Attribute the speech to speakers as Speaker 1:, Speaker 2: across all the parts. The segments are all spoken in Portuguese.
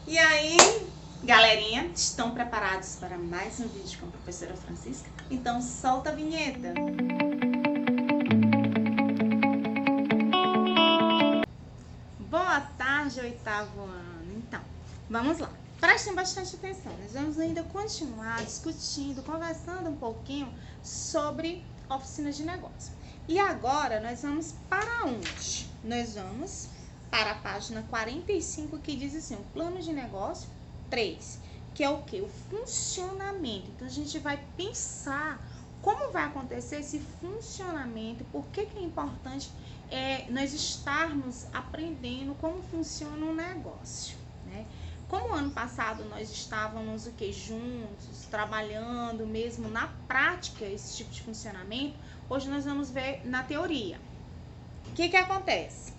Speaker 1: E aí, galerinha, estão preparados para mais um vídeo com a professora Francisca? Então solta a vinheta! Boa tarde, oitavo ano! Então, vamos lá. Prestem bastante atenção, nós vamos ainda continuar discutindo, conversando um pouquinho sobre oficinas de negócio. E agora nós vamos para onde? Nós vamos para a página 45, que diz assim, o plano de negócio 3, que é o que? O funcionamento. Então a gente vai pensar como vai acontecer esse funcionamento, por que é importante nós estarmos aprendendo como funciona um negócio, né? Como ano passado nós estávamos juntos, trabalhando mesmo na prática esse tipo de funcionamento, hoje nós vamos ver na teoria. O que acontece?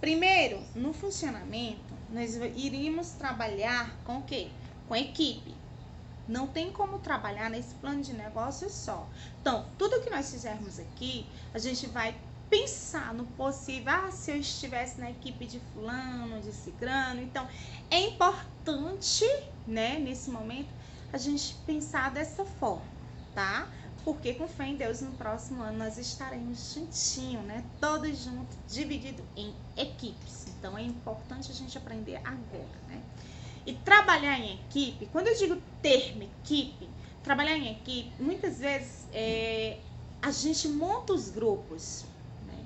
Speaker 1: Primeiro, no funcionamento, nós iríamos trabalhar com o quê? Com equipe. Não tem como trabalhar nesse plano de negócio só. Então, tudo que nós fizermos aqui, a gente vai pensar no possível, se eu estivesse na equipe de fulano, de cicrano. Então, é importante, né, nesse momento, a gente pensar dessa forma, tá? Porque com fé em Deus, no próximo ano nós estaremos juntinhos, né? Todos juntos, divididos em equipes. Então, é importante a gente aprender agora, né? E trabalhar em equipe, quando eu digo termo equipe, trabalhar em equipe, muitas vezes a gente monta os grupos, né?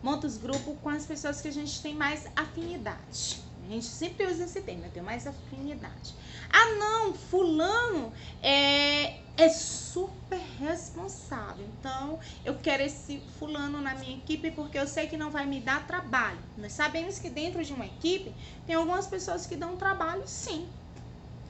Speaker 1: Monta os grupos com as pessoas que a gente tem mais afinidade. A gente sempre usa esse termo, eu tenho mais afinidade. Ah, não, fulano é super responsável. Então, eu quero esse fulano na minha equipe porque eu sei que não vai me dar trabalho. Nós sabemos que dentro de uma equipe tem algumas pessoas que dão trabalho, sim.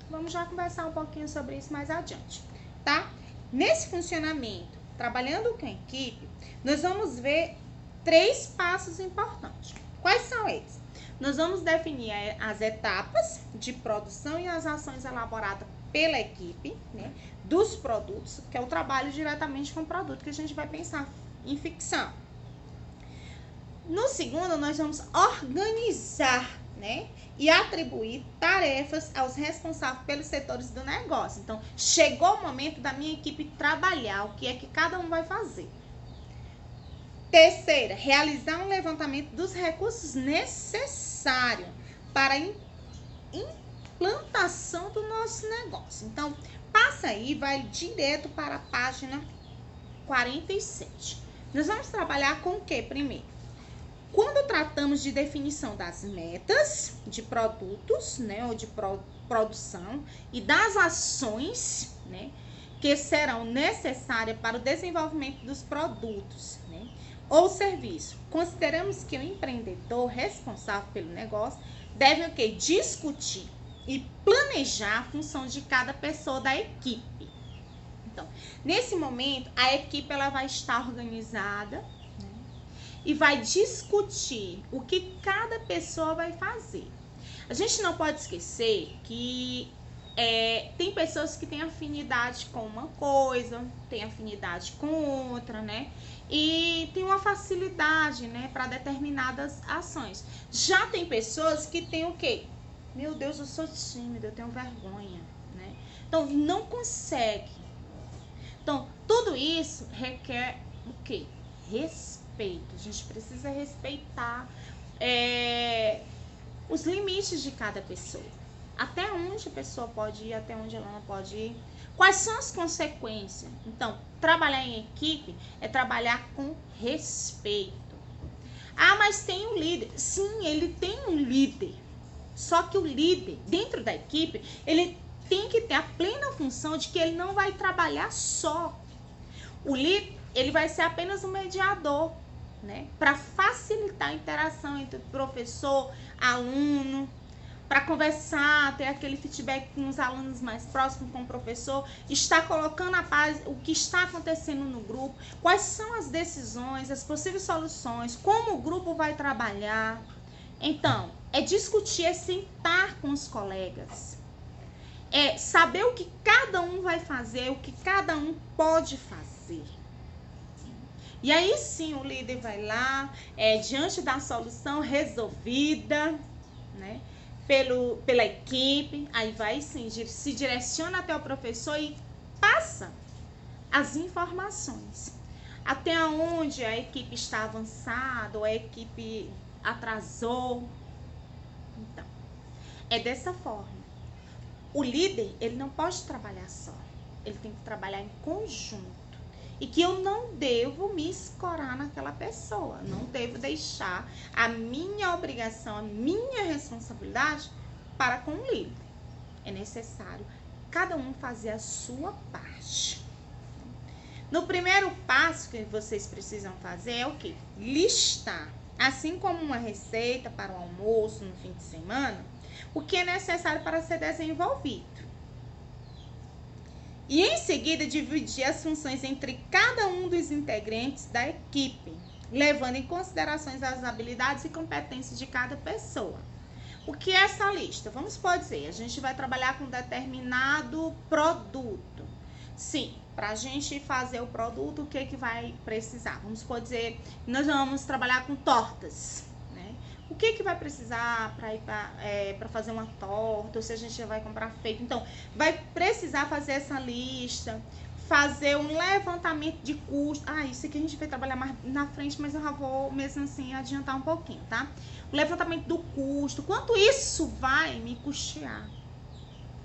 Speaker 1: Vamos já conversar um pouquinho sobre isso mais adiante, tá? Nesse funcionamento, trabalhando com a equipe, nós vamos ver 3 passos importantes. Quais são eles? Nós vamos definir as etapas de produção e as ações elaboradas pela equipe, né, dos produtos, que é o trabalho diretamente com o produto, que a gente vai pensar em ficção. No segundo, nós vamos organizar, né, e atribuir tarefas aos responsáveis pelos setores do negócio. Então, chegou o momento da minha equipe trabalhar, o que é que cada um vai fazer. Terceira, realizar um levantamento dos recursos necessários para a implantação do nosso negócio. Então, passa aí, vai direto para a página 47. Nós vamos trabalhar com o que primeiro? Quando tratamos de definição das metas de produtos, né, ou de produção e das ações, né, que serão necessárias para o desenvolvimento dos produtos, né, ou serviço, consideramos que o empreendedor responsável pelo negócio deve o quê? Discutir e planejar a função de cada pessoa da equipe. Então, nesse momento, a equipe ela vai estar organizada, né, e vai discutir o que cada pessoa vai fazer. A gente não pode esquecer que tem pessoas que têm afinidade com uma coisa, tem afinidade com outra, né? E tem uma facilidade, né, para determinadas ações. Já tem pessoas que têm o quê? Meu Deus, eu sou tímida, eu tenho vergonha, né? Então, não consegue. Então, tudo isso requer o quê? Respeito. A gente precisa respeitar os limites de cada pessoa. Até onde a pessoa pode ir, até onde ela não pode ir. Quais são as consequências? Então, trabalhar em equipe é trabalhar com respeito. Ah, mas tem um líder. Sim, ele tem um líder. Só que o líder, dentro da equipe, ele tem que ter a plena função de que ele não vai trabalhar só. O líder, ele vai ser apenas um mediador, né? Para facilitar a interação entre professor, aluno, para conversar, ter aquele feedback com os alunos mais próximos, com o professor, está colocando a paz, o que está acontecendo no grupo, quais são as decisões, as possíveis soluções, como o grupo vai trabalhar. Então, é discutir, é sentar com os colegas, é saber o que cada um vai fazer, o que cada um pode fazer. E aí sim o líder vai lá, diante da solução resolvida, né? pela equipe, aí vai sim, se direciona até o professor e passa as informações. Até onde a equipe está avançada, ou a equipe atrasou. Então, é dessa forma. O líder, ele não pode trabalhar só. Ele tem que trabalhar em conjunto. E que eu não devo me escorar naquela pessoa. Não devo deixar a minha obrigação, a minha responsabilidade para com o líder. É necessário cada um fazer a sua parte. No primeiro passo que vocês precisam fazer é o quê? Listar, assim como uma receita para o almoço no fim de semana, o que é necessário para ser desenvolvido. E em seguida dividir as funções entre cada um dos integrantes da equipe, levando em consideração as habilidades e competências de cada pessoa. O que é essa lista? Vamos dizer, a gente vai trabalhar com determinado produto. Sim, para a gente fazer o produto, o que que vai precisar? Vamos dizer, nós vamos trabalhar com tortas, né? O que que vai precisar para fazer uma torta, ou se a gente já vai comprar feito? Então, vai precisar fazer essa lista, fazer um levantamento de custo. Isso aqui a gente vai trabalhar mais na frente, mas eu já vou mesmo assim adiantar um pouquinho, tá? O levantamento do custo, quanto isso vai me custear?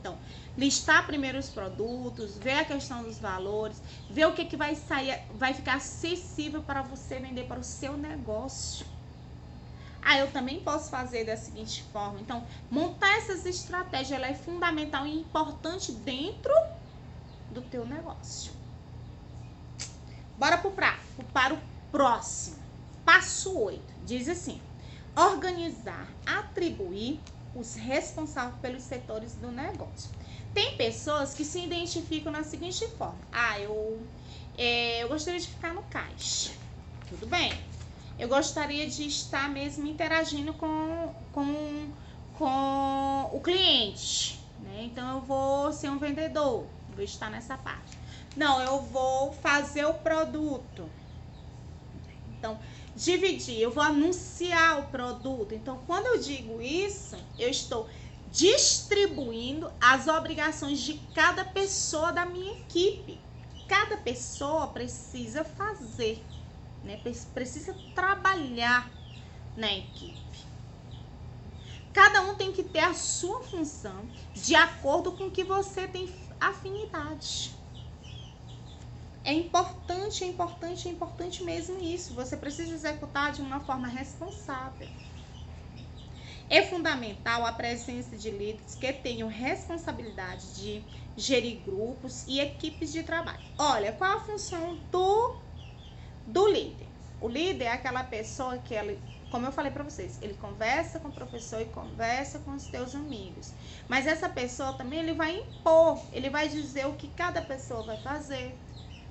Speaker 1: Então, listar primeiro os produtos, ver a questão dos valores, ver o que vai sair, vai ficar acessível para você vender para o seu negócio. Eu também posso fazer da seguinte forma. Então, montar essas estratégias, ela é fundamental e importante dentro do teu negócio. Bora para o próximo. Passo 8. Diz assim: organizar, atribuir os responsáveis pelos setores do negócio. Tem pessoas que se identificam na seguinte forma: eu gostaria de ficar no caixa. Tudo bem. Eu gostaria de estar mesmo interagindo com o cliente, né? Então eu vou ser um vendedor, vou estar nessa parte. Não, eu vou fazer o produto. Então, dividir, eu vou anunciar o produto. Então, quando eu digo isso, eu estou distribuindo as obrigações de cada pessoa da minha equipe. Cada pessoa precisa fazer, né? Precisa trabalhar na equipe. Cada um tem que ter a sua função de acordo com o que você tem afinidade. É importante mesmo isso. Você precisa executar de uma forma responsável. É fundamental a presença de líderes que tenham responsabilidade de gerir grupos e equipes de trabalho. Olha, qual a função do líder? O líder é aquela pessoa que, como eu falei para vocês, ele conversa com o professor e conversa com os teus amigos. Mas essa pessoa também, ele vai impor, ele vai dizer o que cada pessoa vai fazer,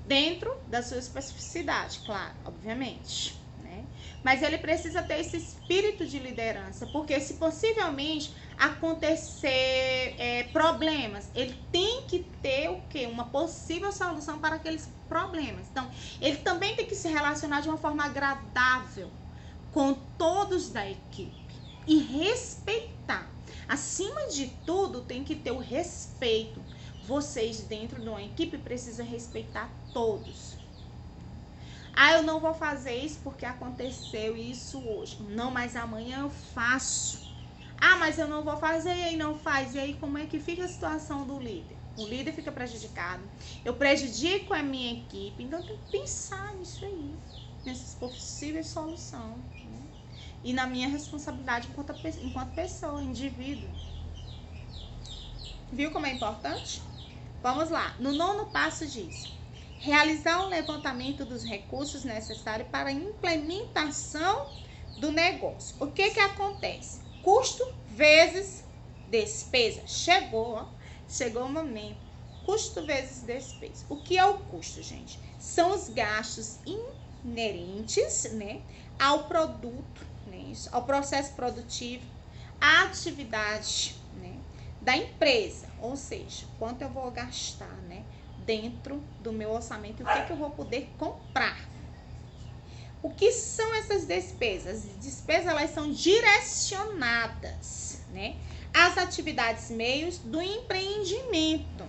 Speaker 1: dentro da sua especificidade, claro, obviamente, né? Mas ele precisa ter esse espírito de liderança, porque se possivelmente acontecer problemas, ele tem que ter o quê? Uma possível solução para aqueles problemas. Então, ele também tem que se relacionar de uma forma agradável com todos da equipe e respeitar. Acima de tudo, tem que ter o respeito. Vocês dentro de uma equipe precisam respeitar todos. Eu não vou fazer isso porque aconteceu isso hoje. Não, mas amanhã eu faço. Mas eu não vou fazer e aí não faz. E aí como é que fica a situação do líder? O líder fica prejudicado. Eu prejudico a minha equipe. Então eu tenho que pensar nisso aí. Nessas possíveis soluções. Né? E na minha responsabilidade enquanto pessoa, indivíduo. Viu como é importante? Vamos lá, no 9º passo diz: realizar um levantamento dos recursos necessários para a implementação do negócio. O que acontece? Custo vezes despesa. Chegou o momento. Custo vezes despesa. O que é o custo, gente? São os gastos inerentes, né, ao produto, né, ao processo produtivo, à atividade, né, da empresa, ou seja, quanto eu vou gastar, né, dentro do meu orçamento e o que eu vou poder comprar. O que são essas despesas? As despesas, elas são direcionadas, né, as atividades meios do empreendimento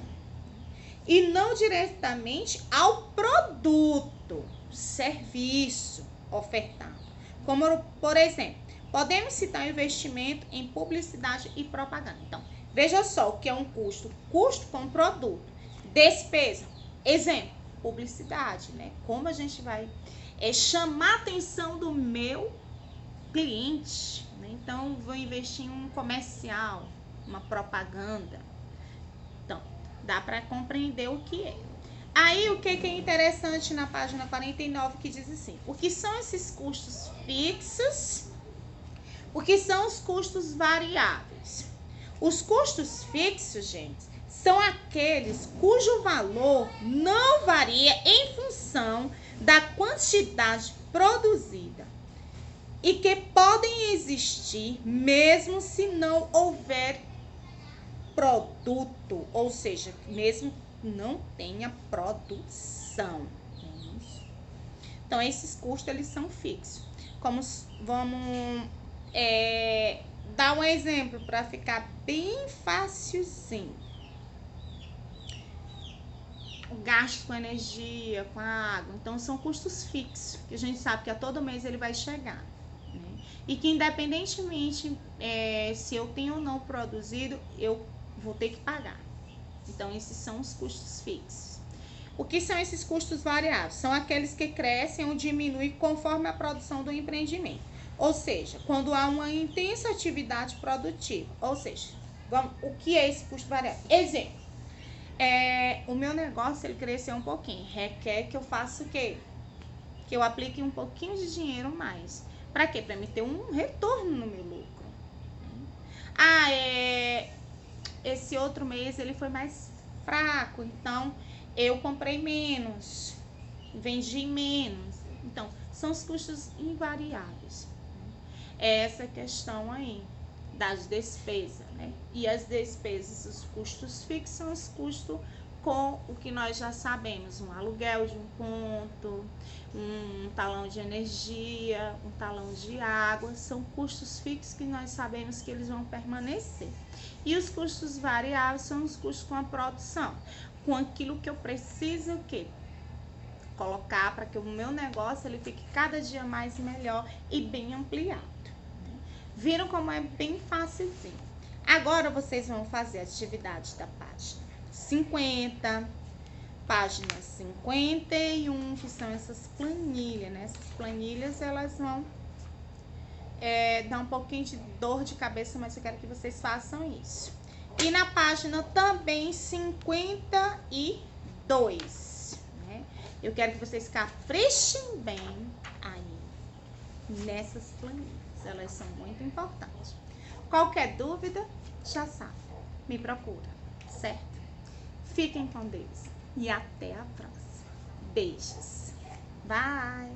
Speaker 1: e não diretamente ao produto, serviço ofertado. Como, por exemplo, podemos citar o investimento em publicidade e propaganda. Então, veja só o que é um custo. Custo com produto. Despesa. Exemplo, publicidade, né? Como a gente vai chamar a atenção do meu cliente, né? Então, vou investir em um comercial, uma propaganda. Então, dá para compreender o que é. Aí, o que é interessante na página 49, que diz assim: o que são esses custos fixos? O que são os custos variáveis? Os custos fixos, gente, são aqueles cujo valor não varia em função da quantidade produzida e que podem existir mesmo se não houver produto, ou seja, mesmo não tenha produção. Então, esses custos, eles são fixos. Como vamos dar um exemplo para ficar bem facilzinho. O gasto com energia, com a água. Então, são custos fixos, que a gente sabe que a todo mês ele vai chegar. Né? E que, independentemente se eu tenho ou não produzido, eu vou ter que pagar. Então, esses são os custos fixos. O que são esses custos variáveis? São aqueles que crescem ou diminuem conforme a produção do empreendimento. Ou seja, quando há uma intensa atividade produtiva. Ou seja, o que é esse custo variável? Exemplo, o meu negócio, ele cresceu um pouquinho. Requer que eu faça o quê? Que eu aplique um pouquinho de dinheiro mais. Para quê? Para me ter um retorno no meu lucro. Esse outro mês ele foi mais fraco, então eu comprei menos, vendi menos. Então, são os custos invariáveis. Essa questão aí das despesas, né? E as despesas, os custos fixos são os custos com o que nós já sabemos, um aluguel de um ponto, um talão de energia, um talão de água, são custos fixos que nós sabemos que eles vão permanecer. E os custos variáveis são os custos com a produção, com aquilo que eu preciso o quê? Colocar para que o meu negócio ele fique cada dia mais melhor e bem ampliado. Viram como é bem facilzinho? Agora vocês vão fazer a atividade da página 50, página 51, que são essas planilhas, né? Essas planilhas, elas vão dar um pouquinho de dor de cabeça, mas eu quero que vocês façam isso. E na página também 52, né? Eu quero que vocês caprichem bem aí nessas planilhas. Elas são muito importantes. Qualquer dúvida, já sabe, me procura, certo? Fiquem com Deus e até a próxima. Beijos. Bye!